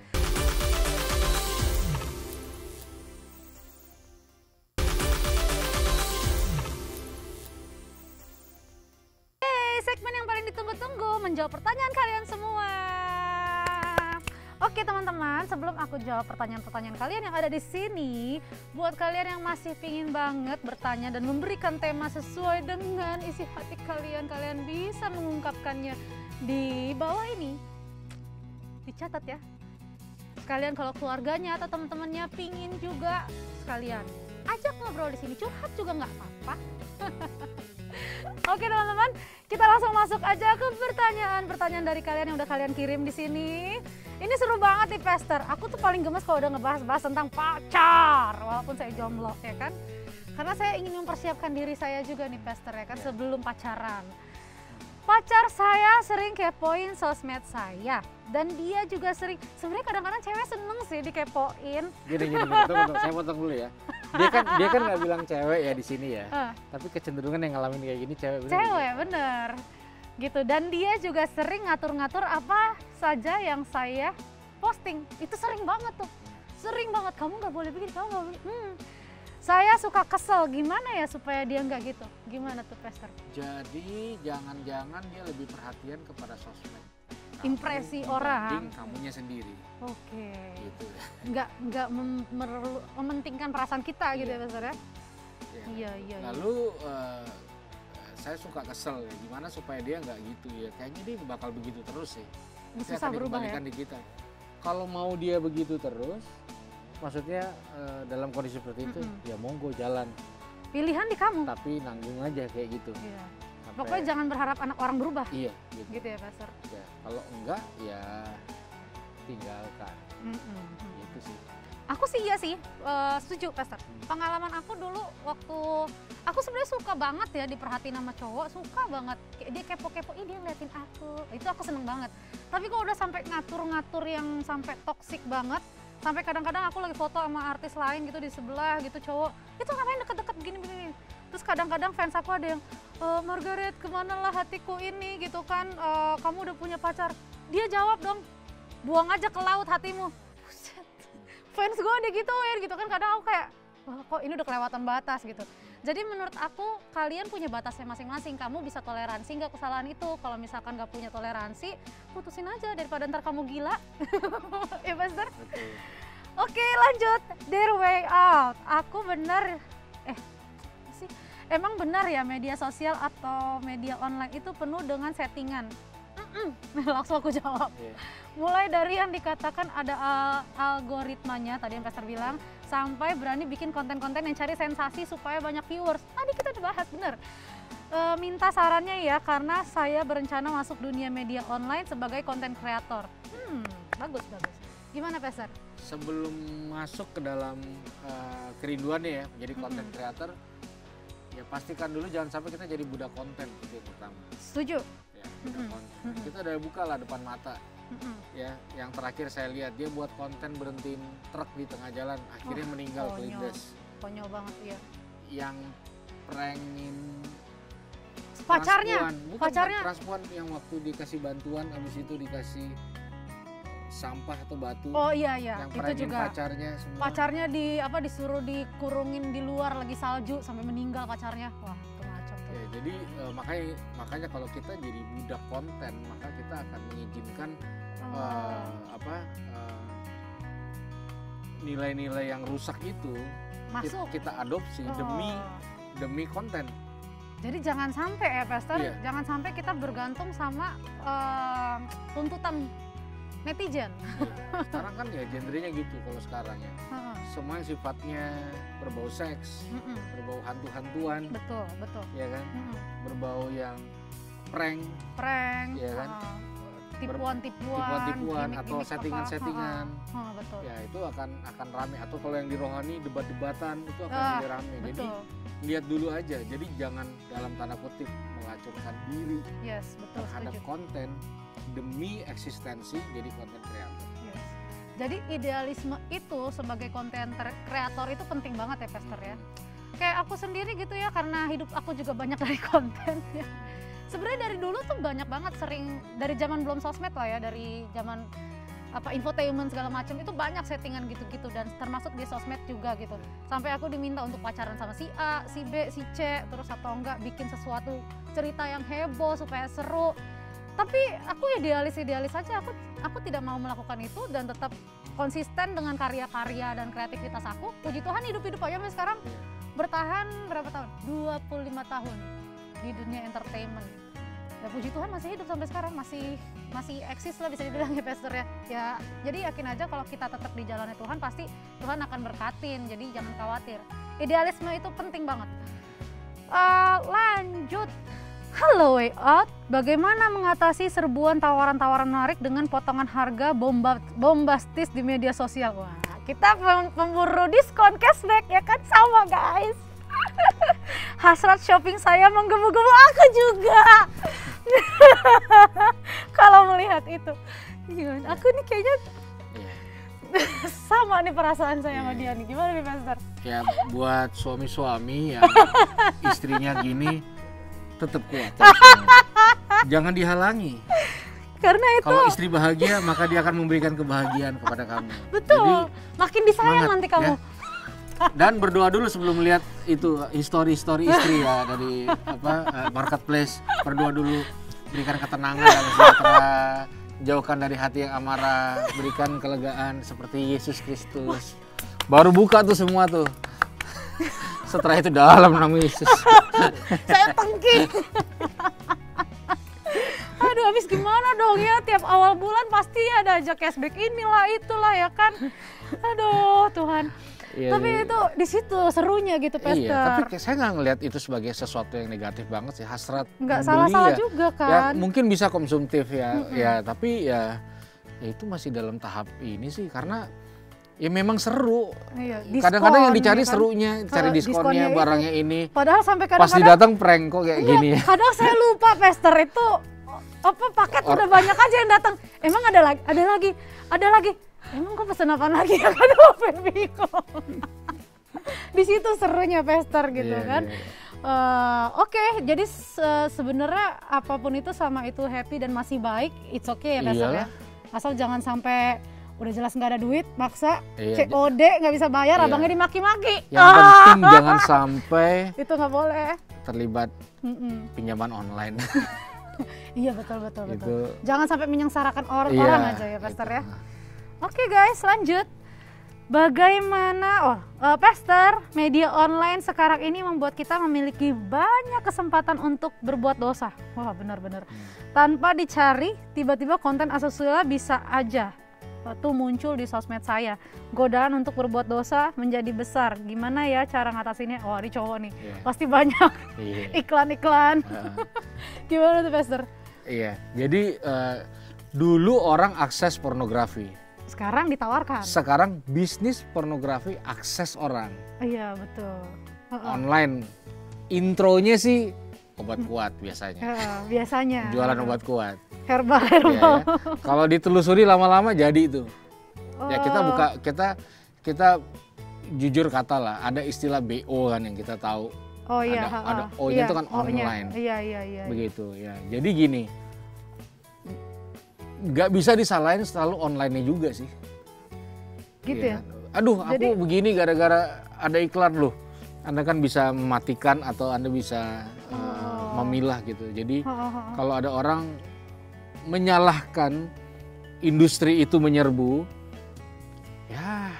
Segmen yang paling ditunggu-tunggu, menjawab pertanyaan kalian semua. Oke teman-teman, sebelum aku jawab pertanyaan-pertanyaan kalian yang ada di sini, buat kalian yang masih pingin banget bertanya dan memberikan tema sesuai dengan isi hati kalian, kalian bisa mengungkapkannya di bawah ini. Dicatat ya. Sekalian kalau keluarganya atau teman-temannya pingin juga, sekalian ajak ngobrol di sini, curhat juga nggak apa-apa. Oke teman-teman, kita langsung masuk aja ke pertanyaan dari kalian yang udah kalian kirim di sini. Ini seru banget nih, Pastor. Aku tuh paling gemes kalau udah ngebahas-bahas tentang pacar, walaupun saya jomblo ya kan. Karena saya ingin mempersiapkan diri saya juga nih, Pastor ya kan, sebelum pacaran. Pacar saya sering kepoin sosmed saya, dan dia juga sering. Sebenarnya kadang-kadang cewek seneng sih dikepoin. Gini, tunggu, saya potong dulu ya. Dia kan nggak bilang cewek ya di sini ya. Tapi kecenderungan yang ngalamin kayak gini cewek. Cewek, bener. Gitu, dan dia juga sering ngatur-ngatur apa saja yang saya posting. Itu sering banget tuh. Sering banget, kamu nggak boleh bikin, kamu nggak boleh. Saya suka kesel, gimana ya supaya dia nggak gitu? Gimana tuh, Pastor? Jadi jangan-jangan dia lebih perhatian kepada sosmed. Impresi orang. Kamunya sendiri. Oke. Gitu ya. Nggak mementingkan perasaan kita gitu ya, Pastor ya? Iya. Lalu saya suka kesel ya, gimana supaya dia nggak gitu ya. Kayaknya dia bakal begitu terus sih. Susah berubah ya? Di kita. Kalau mau dia begitu terus, maksudnya dalam kondisi seperti itu, ya monggo jalan. Pilihan di kamu. Tapi nanggung aja kayak gitu. Iya. Pokoknya jangan berharap anak orang berubah. Iya, gitu ya, Pastor. Ya, kalau enggak ya tinggalkan. Gitu sih. Aku sih iya sih, setuju Pastor. Pengalaman aku dulu waktu aku sebenarnya suka banget ya diperhatiin sama cowok, suka banget. Kayak dia kepo-kepo, ih dia ngeliatin aku. Itu aku seneng banget. Tapi kalau udah sampai ngatur-ngatur yang sampai toksik banget, sampai kadang-kadang aku lagi foto sama artis lain gitu di sebelah gitu cowok, itu ngapain deket-deket begini-begini. Terus kadang-kadang fans aku ada yang, Margaret kemana lah hatiku ini gitu kan, kamu udah punya pacar. Dia jawab dong, buang aja ke laut hatimu. Buset. Fans gue digituin gitu kan, kadang aku kayak, kok ini udah kelewatan batas gitu. Jadi menurut aku kalian punya batasnya masing-masing, kamu bisa toleransi nggak kesalahan itu. Kalau misalkan nggak punya toleransi, putusin aja daripada ntar kamu gila. Ya Pastor? Oke lanjut, their way out. Aku bener, emang benar ya media sosial atau media online itu penuh dengan settingan? Langsung aku jawab. Mulai dari yang dikatakan ada algoritmanya, tadi yang Pastor bilang, sampai berani bikin konten-konten yang cari sensasi supaya banyak viewers. Tadi kita udah bahas, bener. Minta sarannya ya, karena saya berencana masuk dunia media online sebagai konten kreator. Bagus. Gimana Pastor? Sebelum masuk ke dalam kerinduannya ya, menjadi konten kreator, ya pastikan dulu jangan sampai kita jadi budak konten, itu yang pertama. Setuju. Ya, budak konten. Kita udah buka lah depan mata. Ya, yang terakhir saya lihat dia buat konten berhentiin truk di tengah jalan, akhirnya meninggal kelindes. Konyol banget ya. Yang prengin pacarnya, transpuan yang waktu dikasih bantuan, habis itu dikasih sampah atau batu. Oh iya, yang itu juga. Pacarnya semua. Pacarnya disuruh dikurungin di luar lagi salju sampai meninggal pacarnya. Wah, itu macam tuh. Ya, jadi makanya kalau kita jadi budak konten, maka kita akan mengizinkan nilai-nilai yang rusak itu masuk, kita adopsi demi konten. Jadi jangan sampai ya Pastor, jangan sampai kita bergantung sama tuntutan netizen. Sekarang kan ya genrenya gitu kalau sekarang ya. Semua yang sifatnya berbau seks, berbau hantu-hantuan. Betul. Ya kan? Berbau yang prank, ya kan? Tipuan-tipuan atau settingan-settingan. Betul. Ya itu akan rame, atau kalau yang di rohani debat-debatan itu akan jadi rame. Betul. Jadi lihat dulu aja. Jadi jangan dalam tanda kutip mengacungkan diri terhadap konten demi eksistensi jadi konten kreator. Jadi idealisme itu sebagai konten kreator itu penting banget ya Pastor ya. Kayak aku sendiri gitu ya, karena hidup aku juga banyak dari konten ya. Sebenarnya dari dulu tuh banyak banget, sering dari zaman belum sosmed lah ya, dari zaman infotainment segala macam itu banyak settingan gitu-gitu, dan termasuk di sosmed juga gitu. Sampai aku diminta untuk pacaran sama si A, si B, si C, terus atau enggak bikin sesuatu cerita yang heboh supaya seru. Tapi aku idealis aja, aku tidak mau melakukan itu dan tetap konsisten dengan karya-karya dan kreativitas aku. Puji Tuhan hidup aja sampai sekarang, bertahan berapa tahun? 25 tahun di dunia entertainment. Ya puji Tuhan masih hidup sampai sekarang, masih eksis lah bisa dibilang ya Pastor ya. Ya jadi yakin aja kalau kita tetap di jalannya Tuhan, pasti Tuhan akan berkatin, jadi jangan khawatir. Idealisme itu penting banget. Lanjut. Halo Way Out, bagaimana mengatasi serbuan tawaran-tawaran menarik dengan potongan harga bombastis di media sosial? Wah, kita memburu diskon cashback ya kan, sama guys. Hasrat shopping saya menggebu-gebu, aku juga. Kalau melihat itu, gimana? Aku nih kayaknya sama nih perasaan saya sama dia nih. Gimana nih Pastor? Ya buat suami-suami yang istrinya gini, tetap kuat. Jangan dihalangi. Karena itu kalau istri bahagia, maka dia akan memberikan kebahagiaan kepada kamu. Betul. Jadi, makin disayang semangat, nanti kamu. Ya? Dan berdoa dulu sebelum melihat itu history istri ya dari marketplace. Berdoa dulu, berikan ketenangan dan sejahtera, jauhkan dari hati yang amarah, berikan kelegaan seperti Yesus Kristus. Baru buka tuh semua tuh. Setelah itu dalam nama Yesus. Saya tengking. Aduh, habis gimana dong ya, tiap awal bulan pasti ada aja cashback inilah itulah ya kan. Aduh Tuhan. Iya, tapi itu di situ serunya gitu Pastor. Iya, tapi saya nggak ngelihat itu sebagai sesuatu yang negatif banget sih, hasrat. Nggak salah-salah ya. juga kan. Ya mungkin bisa konsumtif ya, ya tapi ya itu masih dalam tahap ini sih, karena Ya memang seru. Iya, Kadang-kadang yang dicari ya kan? serunya, cari diskonnya, barangnya ini. Padahal sampai Pas kadang-kadang didatang prank kok kayak gini ya. kadang saya lupa Pester itu apa paket udah banyak aja yang datang. Emang ada lagi. Emang kok pesen apa lagi ya kan bingung. Di situ serunya Pester gitu kan. Oke, jadi sebenarnya apapun itu sama itu happy dan masih baik, it's okay ya Pester ya. Asal jangan sampai udah jelas nggak ada duit, maksa COD nggak bisa bayar, abangnya dimaki-maki. Yang penting jangan sampai itu nggak boleh terlibat pinjaman online. Iya betul. Jangan sampai menyengsarakan orang aja ya Pester ya. Oke guys, lanjut. Bagaimana Pester, media online sekarang ini membuat kita memiliki banyak kesempatan untuk berbuat dosa. Wah benar-benar. Tanpa dicari, tiba-tiba konten asusila bisa aja tuh muncul di sosmed saya. Godaan untuk berbuat dosa menjadi besar. Gimana ya cara ngatasinnya? Wah ini cowok nih, pasti banyak iklan-iklan. Gimana tuh Pester? Iya, jadi dulu orang akses pornografi. Sekarang ditawarkan. Sekarang bisnis pornografi akses orang. Iya betul. Online. Intronya sih obat kuat biasanya. Biasanya. Jualan obat kuat. Herbal. Ya. Kalau ditelusuri lama-lama jadi itu. Ya kita jujur kata lah. Ada istilah BO kan yang kita tahu. Oh iya. Ada O-nya itu kan online. Iya. Begitu ya. Jadi gini. Nggak bisa disalahin selalu online-nya juga sih. Gitu ya? Aduh, aku begini gara-gara ada iklan loh. Anda kan bisa mematikan atau Anda bisa memilah gitu. Jadi kalau ada orang menyalahkan industri itu menyerbu, ya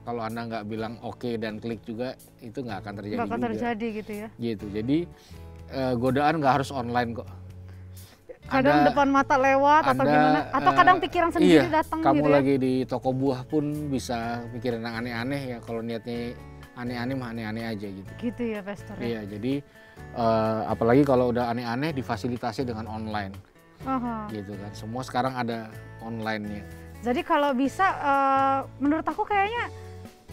kalau Anda nggak bilang oke dan klik juga, itu nggak akan terjadi juga. Nggak akan terjadi gitu ya? Gitu, jadi godaan nggak harus online kok. Kadang depan mata lewat atau gimana, atau kadang pikiran sendiri datang kamu gitu ya? lagi di toko buah pun bisa pikirin yang aneh-aneh ya, kalau niatnya aneh-aneh mah aneh-aneh aja gitu. Gitu ya Pester ya? Iya, jadi apalagi kalau udah aneh-aneh difasilitasi dengan online. Gitu kan, semua sekarang ada online-nya. Jadi kalau bisa, menurut aku kayaknya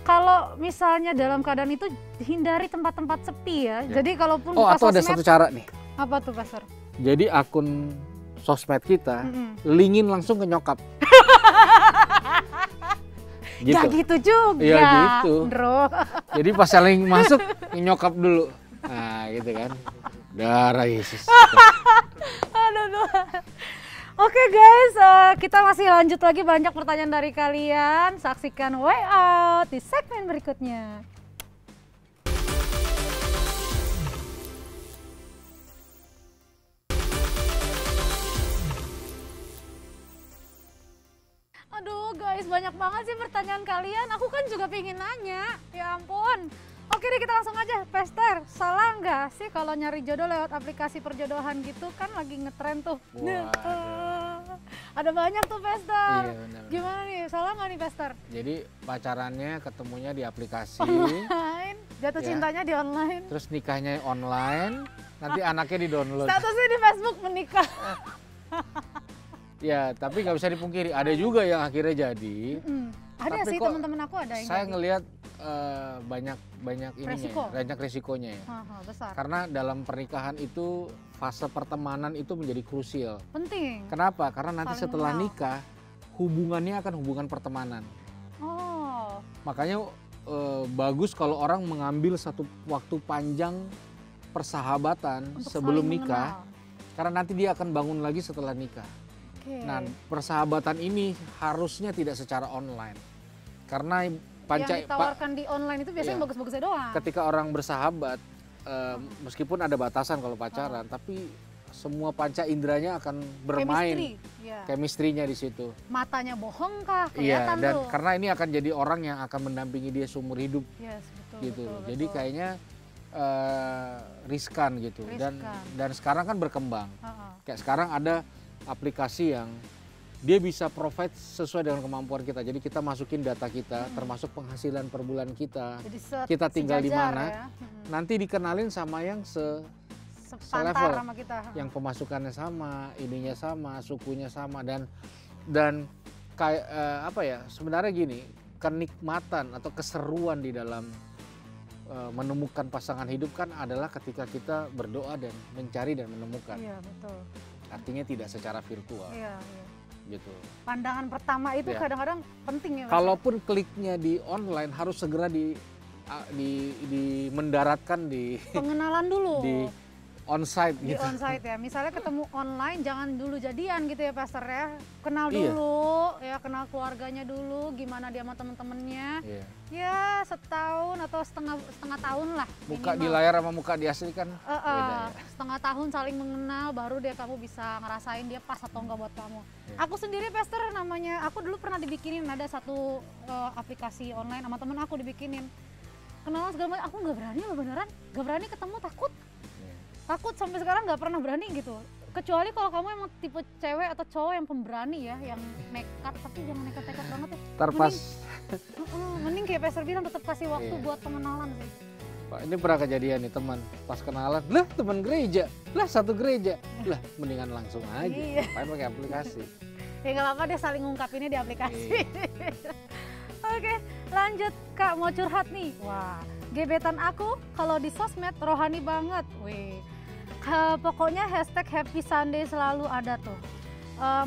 kalau misalnya dalam keadaan itu hindari tempat-tempat sepi ya. Jadi kalaupun buka atau ada satu cara nih. Apa tuh Pester? Jadi akun sosmed kita linkin langsung ke nyokap. Gitu. Gak gitu juga. Iya gitu. Bro. Jadi pas link masuk nyokap dulu. Nah gitu kan. Darah Yesus. Aduh. Oke guys, kita masih lanjut lagi, banyak pertanyaan dari kalian. Saksikan Way Out di segmen berikutnya. Aduh guys, banyak banget sih pertanyaan kalian. Aku kan juga pengen nanya, ya ampun. Oke deh, kita langsung aja. Pester, salah nggak sih kalau nyari jodoh lewat aplikasi perjodohan gitu? Kan lagi ngetren tuh. Ada banyak tuh Pester. Iya, benar. Gimana nih, salah nggak nih Pester? Jadi pacarannya ketemunya di aplikasi. Online, jatuh cintanya di online. Terus nikahnya online, nanti anaknya di-download. Statusnya di Facebook menikah. Ya, tapi nggak bisa dipungkiri, ada juga yang akhirnya jadi. Ada tapi sih teman-teman aku ada yang saya jadi. ngelihat banyak ininya, banyak resikonya ya. Besar. Karena dalam pernikahan itu fase pertemanan itu menjadi krusial. Penting. Kenapa? Karena nanti Saling setelah kenal. nikah hubungannya akan hubungan pertemanan. Makanya bagus kalau orang mengambil satu waktu panjang persahabatan untuk sebelum nikah. Karena nanti dia akan bangun lagi setelah nikah. Nah, persahabatan ini harusnya tidak secara online. Karena yang ditawarkan di online itu biasanya bagus-bagusnya doang. Ketika orang bersahabat, meskipun ada batasan kalau pacaran, tapi semua panca inderanya akan bermain. Chemistry-nya di situ. Matanya bohong kah? Iya, Kelihatan dan tuh. karena ini akan jadi orang yang akan mendampingi dia seumur hidup. Yes, betul, gitu. betul. Jadi kayaknya riskan gitu. Dan sekarang kan berkembang. Kayak sekarang ada aplikasi yang dia bisa provide sesuai dengan kemampuan kita. Jadi kita masukin data kita, termasuk penghasilan per bulan kita. Jadi kita tinggal di mana, ya? Nanti dikenalin sama yang selevel sama kita. Yang pemasukannya sama, ininya sama, sukunya sama, dan kayak apa ya? Sebenarnya gini, kenikmatan atau keseruan di dalam menemukan pasangan hidup kan adalah ketika kita berdoa dan mencari dan menemukan. Iya, betul. Artinya tidak secara virtual. Iya, iya. Gitu. Pandangan pertama itu Ya. kadang-kadang penting ya, Mas. Kalaupun kliknya di online harus segera di mendaratkan di Pengenalan dulu. di onsite Di gitu. onsite ya. Misalnya ketemu online jangan dulu jadian gitu ya, Pastor ya. Kenal Iya. dulu ya, kenal keluarganya dulu, gimana dia sama temen-temennya. Iya. Ya, setahun atau setengah tahun lah. Muka di minimal. layar sama muka di asli kan beda ya. Setengah tahun saling mengenal, baru dia kamu bisa ngerasain dia pas atau enggak buat kamu. Iya. Aku sendiri, Pastor, namanya, aku dulu pernah dibikinin, ada satu aplikasi online sama temen aku dibikinin. Kenalan segala macam, aku nggak berani loh beneran, nggak berani ketemu, takut. Iya. Takut sampai sekarang nggak pernah berani gitu. Kecuali kalau kamu emang tipe cewek atau cowok yang pemberani ya, yang nekat, tapi jangan nekat-nekat banget ya. Ntar pas Mending kayak Pastor bilang tetap kasih waktu Iya. buat pengenalan sih. Pak, ini pernah kejadian nih teman pas kenalan, lah teman gereja, lah satu gereja, lah mendingan langsung aja, Iya. ngapain pakai aplikasi. Ya nggak apa-apa, dia saling ngungkapinnya di aplikasi. Iya. Oke, lanjut Kak, mau curhat nih. Wah, gebetan aku kalau di sosmed rohani banget. Wih, pokoknya hashtag Happy Sunday selalu ada tuh.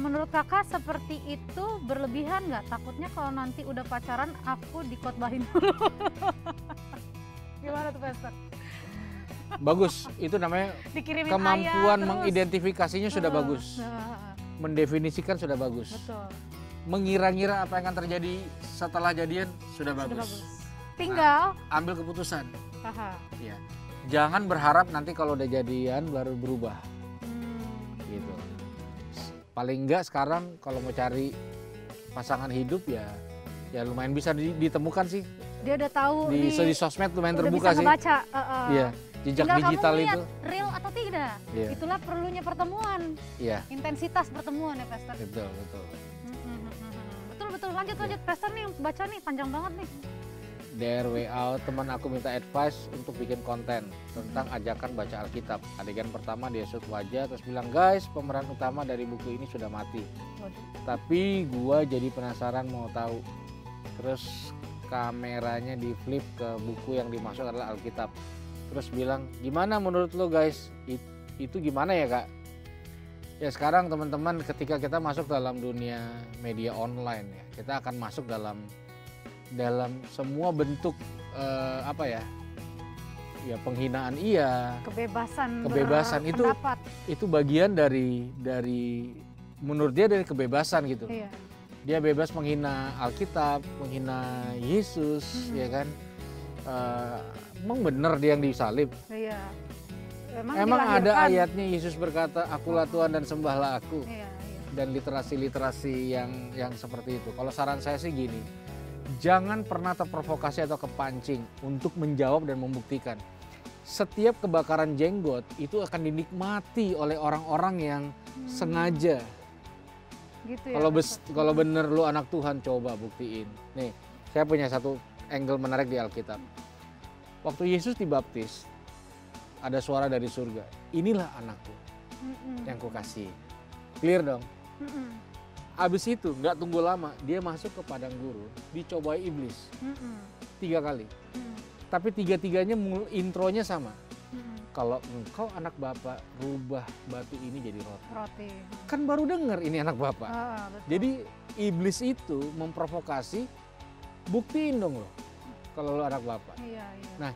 Menurut kakak seperti itu berlebihan nggak? Takutnya kalau nanti udah pacaran aku dikotbahin dulu. Gimana tuh, Pastor? Bagus, itu namanya Dikirimin kemampuan ayat terus. mengidentifikasinya sudah bagus, mendefinisikan sudah bagus, Betul, mengira-ngira apa yang akan terjadi setelah jadian sudah sudah bagus. bagus. Tinggal, Ambil keputusan, haha. ya. Jangan berharap nanti kalau udah jadian baru berubah, gitu. Paling enggak sekarang kalau mau cari pasangan hidup ya lumayan bisa ditemukan sih. Dia udah tahu Di sosmed lumayan udah terbuka bisa sih. ngebaca. Iya, jejak Tinggal digital kamu lihat itu. real atau tidak. Iya. Itulah perlunya pertemuan, Iya, intensitas pertemuan ya, Pastor. betul, betul. Betul, lanjut Pastor nih, baca nih, panjang banget nih. DRWA, teman aku minta advice untuk bikin konten tentang ajakan baca Alkitab. Adegan pertama dia shoot wajah terus bilang, guys pemeran utama dari buku ini sudah mati. Waduh. Tapi gua jadi penasaran mau tahu. Terus kameranya di flip ke buku yang dimaksud adalah Alkitab. Terus bilang, gimana menurut lo guys? Itu gimana ya kak? Ya sekarang teman-teman ketika kita masuk dalam dunia media online ya, kita akan masuk dalam semua bentuk penghinaan kebebasan itu berpendapat. itu bagian dari menurut dia dari kebebasan gitu. Iya. Dia bebas menghina Alkitab, menghina Yesus, ya kan? Emang bener dia yang disalib? Iya. Emang ada dilahirkan. ayatnya Yesus berkata, akulah Tuhan dan sembahlah aku. Iya. Dan literasi-literasi yang seperti itu. Kalau saran saya sih gini, jangan pernah terprovokasi atau kepancing untuk menjawab dan membuktikan. Setiap kebakaran jenggot itu akan dinikmati oleh orang-orang yang sengaja. Gitu ya. Kalau bener lu anak Tuhan, coba buktiin. Nih, saya punya satu angle menarik di Alkitab. Waktu Yesus dibaptis, ada suara dari surga. Inilah anakku yang kukasihi. Clear dong? Abis itu nggak tunggu lama, dia masuk ke padang gurun, dicobai iblis 3 kali. Tapi 3-tiganya intronya sama. Kalau engkau anak Bapa, rubah batu ini jadi roti. Kan baru dengar ini anak Bapa. Betul. Jadi iblis itu memprovokasi, buktiin dong lo kalau lo anak Bapa. Iya. Nah,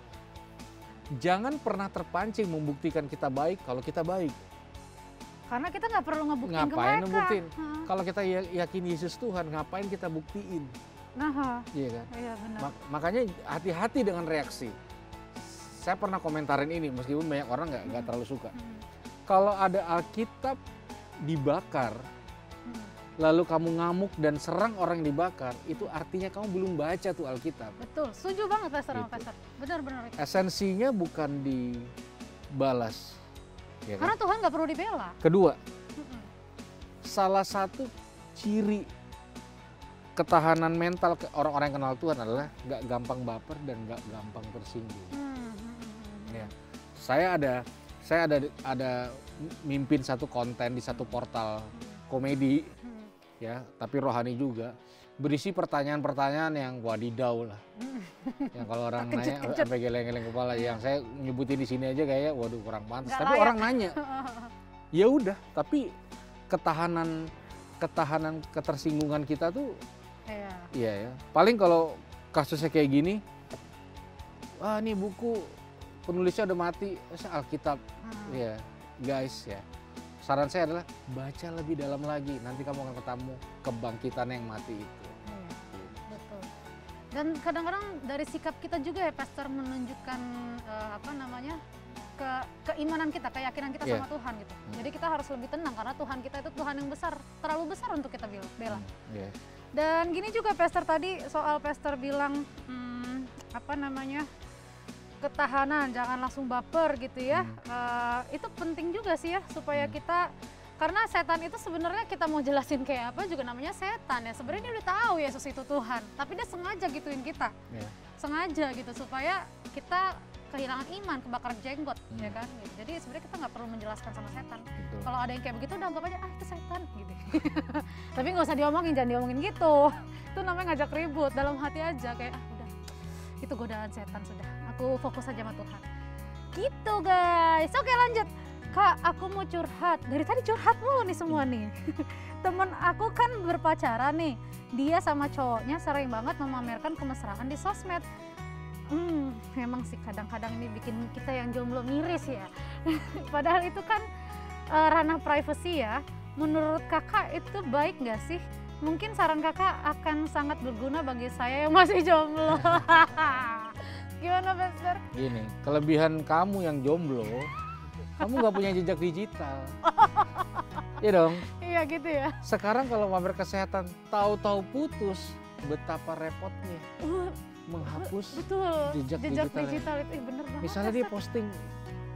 jangan pernah terpancing membuktikan kita baik kalau kita baik. Karena kita nggak perlu ngebuktiin ke Ngapain mereka. ngebuktiin? Kalau kita yakin Yesus Tuhan, ngapain kita buktiin? Iya kan? Iya benar. Makanya hati-hati dengan reaksi. Saya pernah komentarin ini meskipun banyak orang nggak terlalu suka. Kalau ada Alkitab dibakar, lalu kamu ngamuk dan serang orang yang dibakar, itu artinya kamu belum baca tuh Alkitab. Betul, setuju banget Pastor sama Gitu. Pastor. Benar-benar itu. Esensinya bukan dibalas. Ya kan? Karena Tuhan nggak perlu dibela. Kedua, salah satu ciri ketahanan mental orang-orang yang kenal Tuhan adalah nggak gampang baper dan nggak gampang tersinggung. Ya. Saya ada mimpin satu konten di satu portal komedi, ya, tapi rohani juga. berisi pertanyaan-pertanyaan yang wadidaw lah. Yang kalau orang nanya sampai geleng-geleng kepala, yang saya nyebutin di sini aja kayak waduh kurang pantas. Nggak Tapi layak. orang nanya, ya udah. Tapi ketahanan ketersinggungan kita tuh, iya ya. Paling kalau kasusnya kayak gini, wah ini buku penulisnya udah mati, Alkitab, ya guys ya. Saran saya adalah baca lebih dalam lagi, nanti kamu akan ketemu kebangkitan yang mati itu. Betul. Dan kadang-kadang dari sikap kita juga ya, Pastor, menunjukkan keimanan kita, keyakinan kita sama Tuhan gitu. Jadi kita harus lebih tenang karena Tuhan kita itu Tuhan yang besar, terlalu besar untuk kita bela. Dan gini juga Pastor tadi soal Pastor bilang ketahanan, jangan langsung baper gitu ya. Itu penting juga sih ya supaya kita, karena setan itu sebenarnya kita mau jelasin kayak apa juga namanya setan ya. Sebenarnya dia udah tahu Yesus itu Tuhan, tapi dia sengaja gituin kita. Sengaja gitu supaya kita kehilangan iman, kebakar jenggot ya kan gitu. Jadi sebenarnya kita nggak perlu menjelaskan sama setan. Kalau ada yang kayak begitu udah anggap aja itu setan gitu. Tapi nggak usah diomongin, jangan diomongin gitu. Itu namanya ngajak ribut, dalam hati aja kayak udah itu godaan setan sudah. Aku fokus aja sama Tuhan. Gitu guys. Oke lanjut. Kak, aku mau curhat. Dari tadi curhat mulu nih semua nih. Temen aku kan berpacaran nih. Dia sama cowoknya sering banget memamerkan kemesraan di sosmed. Memang sih kadang-kadang ini bikin kita yang jomblo miris ya. Padahal itu kan ranah privasi ya. Menurut kakak itu baik nggak sih? Mungkin saran kakak akan sangat berguna bagi saya yang masih jomblo. Gimana Pastor? Gini, kelebihan kamu yang jomblo, kamu nggak punya jejak digital. Iya dong? Iya gitu ya. Sekarang kalau mamer kesehatan, tahu-tahu putus, betapa repotnya menghapus jejak digital itu bener banget. Misalnya dia posting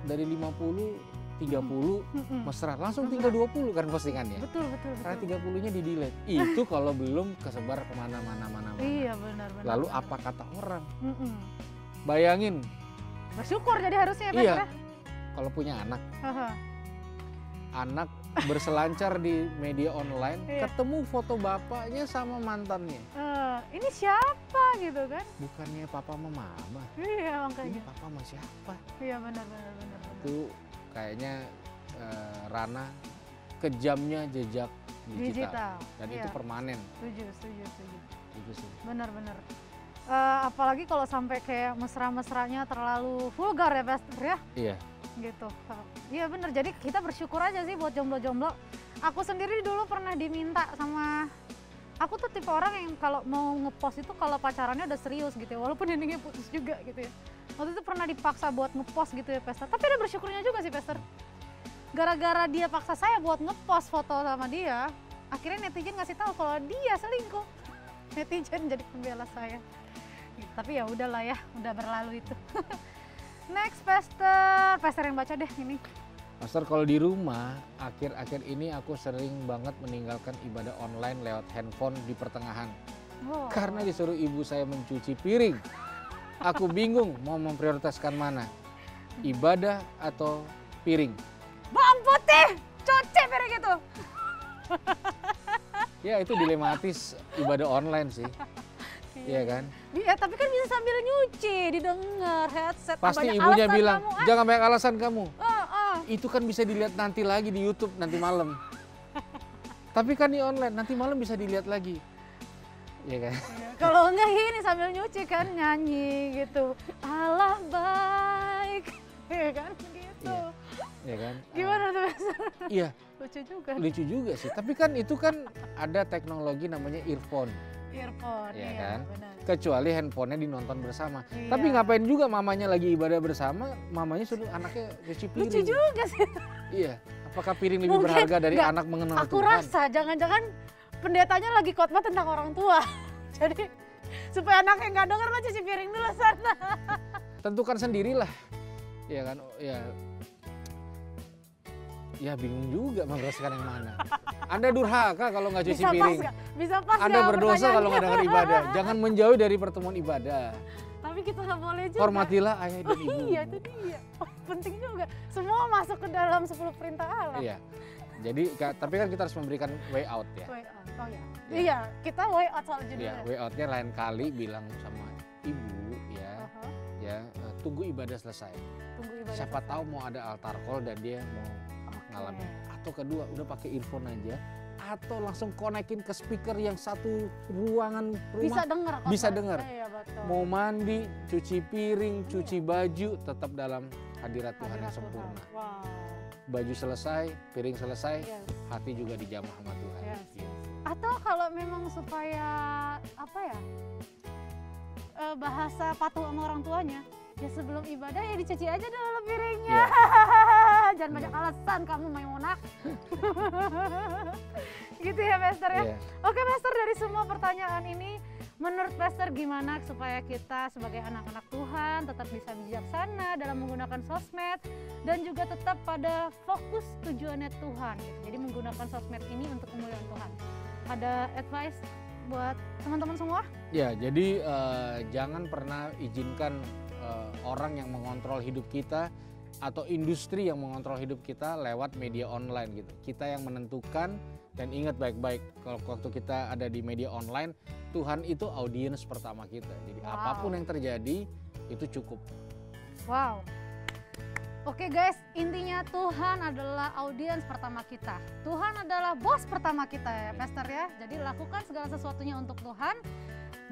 dari 50, 30 mesra, langsung tinggal 20 kan postingannya. Betul. Karena 30-nya di delete. Itu kalau belum kesebar kemana-mana. Iya benar. Lalu apa kata orang? Bayangin. Bersyukur jadi harusnya ya. Iya. Kalau punya anak. Anak berselancar di media online, ketemu foto bapaknya sama mantannya. Ini siapa gitu kan? Bukannya papa sama mama. Iya makanya. Ini papa sama siapa? Iya benar. Itu kayaknya ranah kejamnya jejak digital. Dan itu permanen. Setuju. Itu sih. Benar. Apalagi kalau sampai kayak mesra-mesranya terlalu vulgar ya Pastor ya. Iya. Gitu. Iya benar. Jadi kita bersyukur aja sih buat jomblo-jomblo. Aku sendiri dulu pernah diminta sama, aku tuh tipe orang yang kalau mau ngepost itu kalau pacarannya udah serius gitu ya. Walaupun endingnya putus juga gitu ya. Waktu itu pernah dipaksa buat ngepost gitu ya Pastor. Tapi ada bersyukurnya juga sih Pastor. Gara-gara dia paksa saya buat ngepost foto sama dia, akhirnya netizen ngasih tahu kalau dia selingkuh. Netizen jadi pembela saya. Tapi ya udahlah ya, udah berlalu itu. Next Pastor yang baca deh ini. Pastor, kalau di rumah akhir-akhir ini aku sering banget meninggalkan ibadah online lewat handphone di pertengahan. Karena disuruh ibu saya mencuci piring. Aku bingung mau memprioritaskan mana, ibadah atau piring. Bawang putih, cuci piring itu. Ya itu dilematis ibadah online sih. Iya kan? Iya, tapi kan bisa sambil nyuci, didengar headset. Pasti ibunya bilang, jangan banyak alasan kamu. Itu kan bisa dilihat nanti lagi di YouTube nanti malam. Tapi kan di online, nanti malam bisa dilihat lagi. Iya kan? Kalau enggak ini sambil nyuci kan nyanyi gitu. Allah baik. Iya kan? Gitu. Iya kan? Gimana tuh? Iya. Lucu juga sih. Tapi kan itu kan ada teknologi namanya earphone. Iya kan? Benar. Kecuali handphonenya dinonton bersama. Tapi ngapain juga mamanya lagi ibadah bersama, mamanya suruh anaknya cuci piring. Lucu juga sih. Iya. Apakah piring lebih berharga dari anak mengenal Tuhan? Aku rasa jangan-jangan pendetanya lagi khotbah tentang orang tua. Jadi supaya anaknya nggak denger mah cuci piring dulu sana. Tentukan sendirilah. Ya kan? Ya bingung juga membereskan yang mana. Anda durhaka kalau nggak cuci piring. Bisa pas Anda berdosa kalau nggak dengar ibadah. Jangan menjauh dari pertemuan ibadah. Tapi kita nggak boleh juga. Hormatilah ayah dan ibu. Iya itu dia. Penting juga. Semua masuk ke dalam 10 perintah Allah. Iya. Jadi tapi kan kita harus memberikan way out ya. Way out. Oh ya. Iya, kita way out soal judulnya. Iya, way outnya lain kali bilang sama ibu ya, ya tunggu ibadah selesai. Tunggu ibadah. Siapa tahu mau ada altar call dan dia mau ngalamin. Atau kedua udah pakai earphone aja, atau langsung konekin ke speaker yang satu ruangan rumah. Bisa dengar. Bisa dengar. Iya, betul. Mau mandi, cuci piring, cuci baju, tetap dalam hadirat Tuhan yang sempurna. Wow. Baju selesai, piring selesai, hati juga dijamah sama Tuhan. Gitu. Atau kalau memang supaya apa ya, bahasa patuh sama orang tuanya, ya sebelum ibadah ya dicuci aja dulu piringnya. Jangan banyak alasan kamu Maimunah. Gitu ya Pastor ya. Oke Pastor, dari semua pertanyaan ini menurut Pastor gimana supaya kita sebagai anak-anak Tuhan tetap bisa bijaksana dalam menggunakan sosmed dan juga tetap pada fokus tujuannya Tuhan gitu. Jadi menggunakan sosmed ini untuk kemuliaan Tuhan. Ada advice buat teman-teman semua? Ya, jadi jangan pernah izinkan orang yang mengontrol hidup kita atau industri yang mengontrol hidup kita lewat media online gitu. Kita yang menentukan, dan ingat baik-baik kalau waktu kita ada di media online, Tuhan itu audiens pertama kita. Jadi apapun yang terjadi itu cukup. Wow. Oke guys, intinya Tuhan adalah audiens pertama kita. Tuhan adalah bos pertama kita ya Pastor ya. Jadi lakukan segala sesuatunya untuk Tuhan,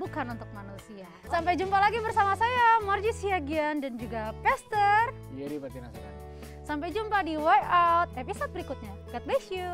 bukan untuk manusia. Sampai jumpa lagi bersama saya Margie Siagian dan juga Pastor Yeri Batina Sekali. Sampai jumpa di Way Out episode berikutnya. God bless you.